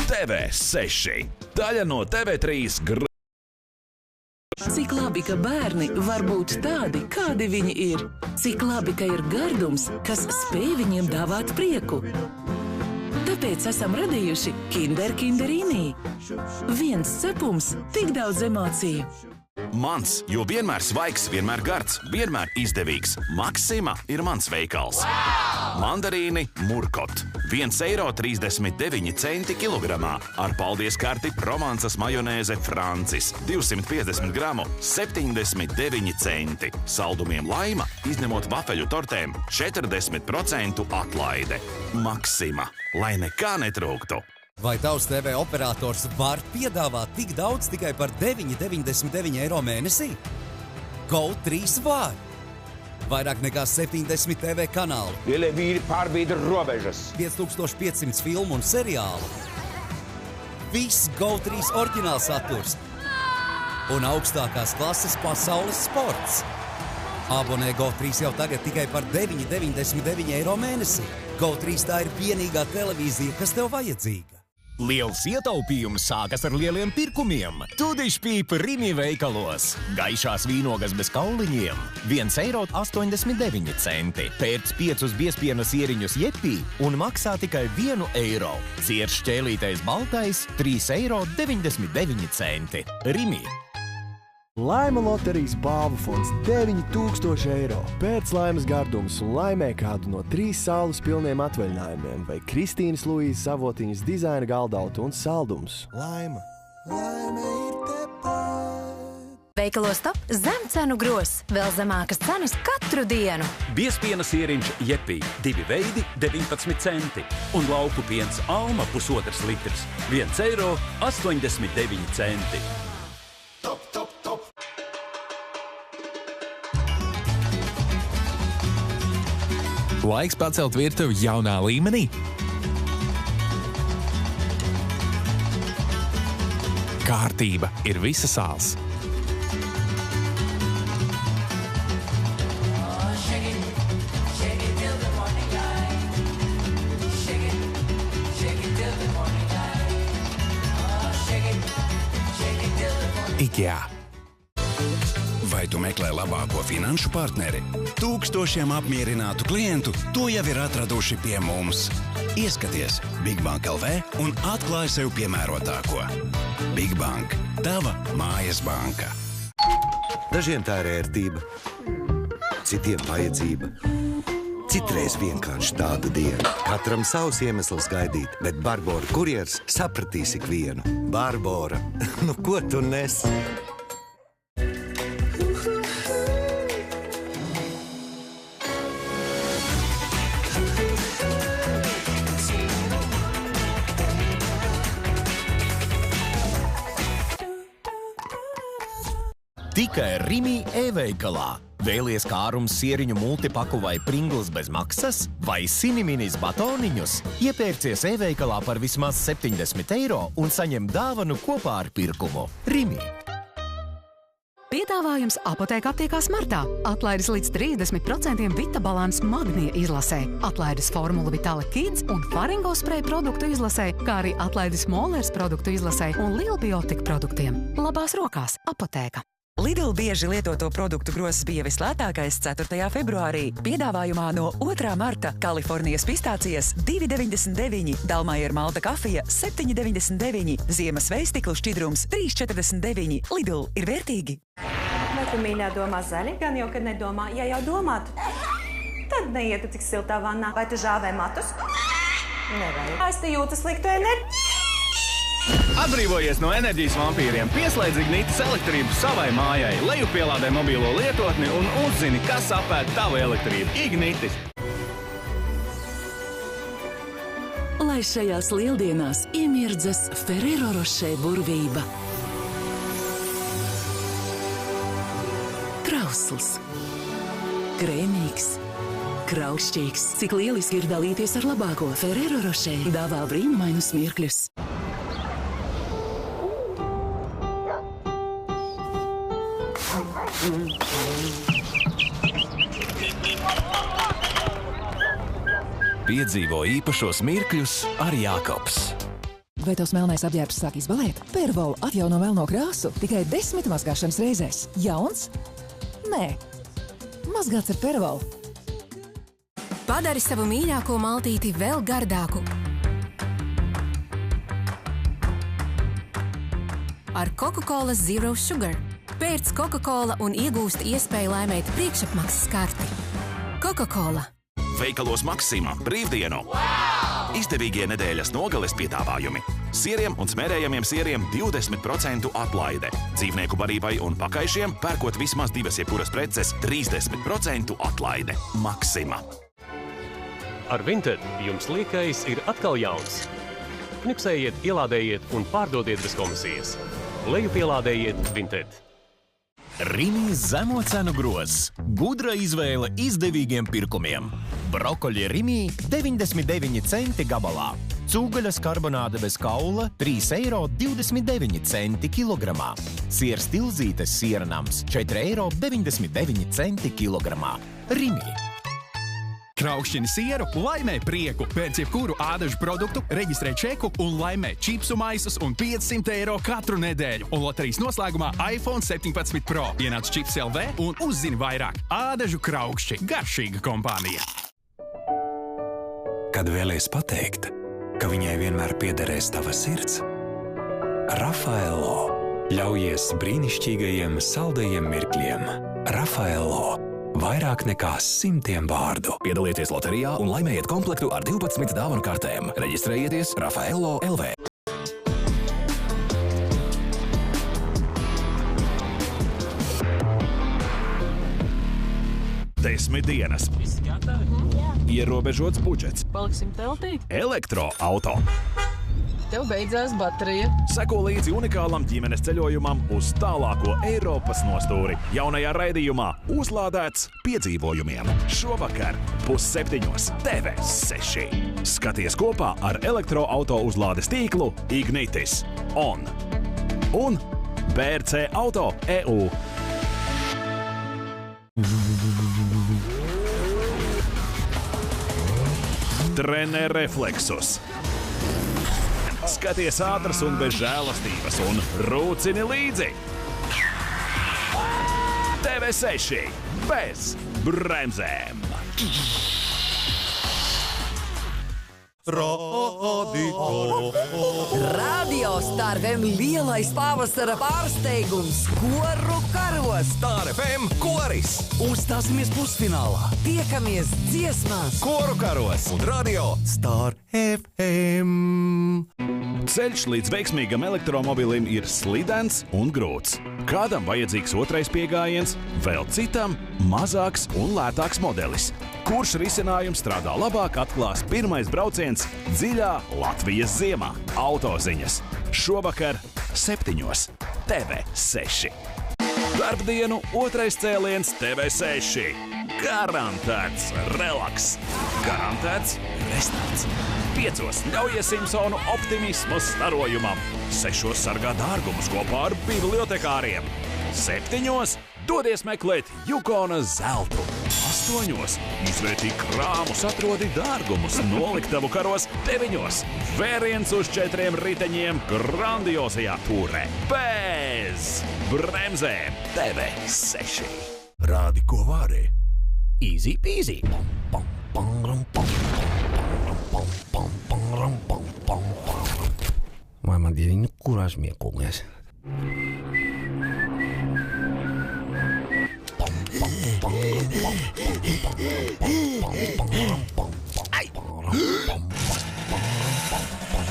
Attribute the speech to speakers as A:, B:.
A: TV6. Daļa no TV3
B: Cik labi, ka bērni var būt tādi, kādi viņi ir. Cik labi, ka ir gardums, kas spēj viņiem dāvāt prieku. Tāpēc esam radījuši Kinderīnī. Viens cepums, tik daudz emociju.
A: Mans, jo vienmēr svaigs, vienmēr gards, vienmēr izdevīgs. Maxima ir mans veikals. Mandarīni Murkot. 1,39 eiro kilogramā. Ar paldies karti Provansas majonēze Francis. 250 gramu, 79 centi. Saldumiem Laima, izņemot vafeļu tortēm, 40% atlaide. Maxima, lai nekā netrūktu.
C: Vai tavs TV operators var piedāvāt tik daudz tikai par 9,99 eiro mēnesī? GO3 var! Vairāk nekā 70 TV kanālu.
D: Lielie vīri pārbīda robežas.
C: 5500 filmu un seriālu. Viss GO3 oriģināls saturs. Un augstākās klases pasaules sports. Abonē GO3 jau tagad tikai par 9,99 eiro mēnesī. GO3 tā ir vienīgā televīzija, kas tev vajadzīga.
E: Liels ietaupījums sākas ar lieliem pirkumiem. Tudišpīp Rimi veikalos. Gaišās vīnogas bez kauliņiem. 1,89 eiro. Pērc 5 biezpiena sieriņus Jepī un maksā tikai 1 eiro. Cierš šķēlītais baltais 3,99 eiro. Rimi.
F: Laima loterijas balvu fonds 9,000 eiro. Pēc laimes gardums un laimē kādu no 3 saules pilniem atvaļinājumiem vai Kristīnas Luīzes Avotiņas dizaina galdautu un saldums. Laima. Laime ir tepat.
G: Veikalos Top zem cenu gros. Vēl zemākas cenas katru dienu.
H: Biezpiena sieriņš Jepī 2 veidi 19 centi. Un lauku piens Alma 1,5 litrs 1,89 eiro.
A: Top, top, top!
I: Laiks pacelt virtuvi jaunā līmenī. Kārtība ir visa sāls. IKEA.
J: Vai tu meklē labāko finanšu partneri? Tūkstošiem apmierinātu klientu to jau ir atraduši pie mums. Ieskaties Big Bank LV un atklāj sev piemērotāko. Big Bank – tava mājas banka.
K: Dažiem tā ir ērtība, citiem vajadzība. Citreiz vienkārši tāda diena. Katram savs iemesls gaidīt, bet Barbora kurjers sapratīs ikvienu. Barbora, nu ko tu nes?
E: Tikai Rimi e-veikalā. Vēlies kārums sieriņu multipaku vai Pringles bez maksas? Vai Siniminis batoniņus? Iepērcies e-veikalā par vismaz 70 eiro un saņem dāvanu kopā ar pirkumu. Rimi.
L: Piedāvājums Apoteka aptiekās martā. Atlaides līdz 30% Vitabalans magnija izlasē, atlaides Formula Vitale Kids un Faringo spray produktu izlasē, kā arī atlaides Molers produktu izlasē un Lielbiotika produktiem. Labās rokās Apoteka.
M: Lidl bieži lietoto produktu grozs bija vislētākais 4. februārī. Piedāvājumā no 2. marta Kalifornijas pistācijas 2,99, Dalmajer malta kafija 7,99, ziemas veistiklu šķidrums 3,49. Lidl ir vērtīgi.
N: Vai tu mīļā domā zaļi? Gan jau, kad nedomā. Ja jau domātu, tad neietu tik siltā vannā. Vai tu žāvē matus? Nevajag. Es te jūtu sliktu enerģiju.
O: Atbrīvojies no enerģijas vampīriem, pieslēdz Ignitis elektrību savai mājai, lejupielādē mobilo lietotni un uzzini, kas apēd tavu elektrību. Ignitis!
B: Lai šajās lieldienās iemirdzas Ferrero Rocher burvība. Trausls, krēmīgs, kraukšķīgs. Cik lieliski ir dalīties ar labāko. Ferrero Rocher dāvā brīnumainus mirkļus.
I: Piedzīvo īpašos mirkļus ar Jākobs.
P: Vai tavs melnais apģērbs sāk izbalēt? Pervola atjauno melno krāsu tikai 10 mazgāšanas reizēs. Jauns? Nē. Mazgāts ar Pervolu.
G: Padari savu mīļāko maltīti vēl gardāku. Ar Coca-Cola Zero Sugar. Pērc Coca-Cola un iegūst iespēju laimēt priekšapmaksas karti. Coca-Cola.
A: Veikalos Maxima brīvdienu. Izdevīgie nedēļas nogales piedāvājumi. Sieriem un smērējamiem sieriem 20% atlaide. Dzīvnieku barībai un pakaišiem pērkot vismaz 2 jebkuras preces 30% atlaide. Maxima.
Q: Ar Vinted jums liekais ir atkal jauns. Knipsējiet, ielādējiet un pārdodiet bez komisijas. Lejupielādējiet Vinted.
E: Rimi zemo cenu grozs. Gudra izvēle izdevīgiem pirkumiem. Brokoļi Rimi 99 centi gabalā. Cūgaļas karbonāde bez kaula 3,29 eiro kilogramā. Siers tilzītes sieranams 4,99 eiro kilogramā. Rimi.
R: Kraukšķini sieru, laimē prieku. Pēc jebkuru ādažu produktu reģistrē čeku un laimē čipsu maisus un 500 eiro katru nedēļu. Un loterijas noslēgumā iPhone 17 Pro. Ienāc Čips LV un uzzini vairāk. Ādažu kraukšķi. Garšīga kompānija.
J: Kad vēlies pateikt, ka viņai vienmēr piederēs tava sirds, Rafaelo. Ļaujies brīnišķīgajiem saldajiem mirkļiem. Rafaelo. Vairāk nekā 100 vārdu.
A: Piedalieties loterijā un laimējiet komplektu ar 12 dāvanu kartēm. Reģistrējieties Rafaelo LV. Desmit dienas. Ierobežots budžets.
S: Paliksim teltī.
A: Elektroauto.
S: Tev beidzās baterija.
A: Seko līdzi unikālam ģimenes ceļojumam uz tālāko Eiropas nostūri. Jaunajā raidījumā uzlādēts piedzīvojumiem. Šovakar 6:30 TV6. Skaties kopā ar elektroauto uzlādes tīklu Ignitis On un BRC Auto EU. Trenē refleksus. Skaties ātras un bez žēlastības un rūcini līdzi. TV6 bez bremzēm.
T: Radio Star FM lielais pavasara pārsteigums koru karos.
E: Star FM koris.
T: Uzstāsimies pusfinālā. Tiekamies dziesmās.
E: Koru karos un radio Star FM.
A: Ceļš līdz veiksmīgam elektromobilim ir slidens un grūts. Kādam vajadzīgs otrais piegājiens, vēl citam mazāks un lētāks modelis. Kurš risinājums strādā labāk, atklās pirmais brauciens dziļā Latvijas ziemā. Autoziņas. Šovakar 7:00 TV6. Darbdienu otrais cēliens TV6. Garantēts relaks. Garantēts restarts. 5:00 ļaujies Simpsonu optimismu starojumam. 6:00 sargā dārgumus kopā ar bibliotekāriem. 7:00 dodies meklēt Jukona zeltu. 8:00 izvērtī krāmus, atrodi dārgumus noliktavu karos. 9:00 vēriens uz 4 riteņiem grandiozajā tūrē. Bez bremzēm TV6. Rādi, ko vari. Easy peasy.
U: Vai man tiedin nyt kurasmiekunges.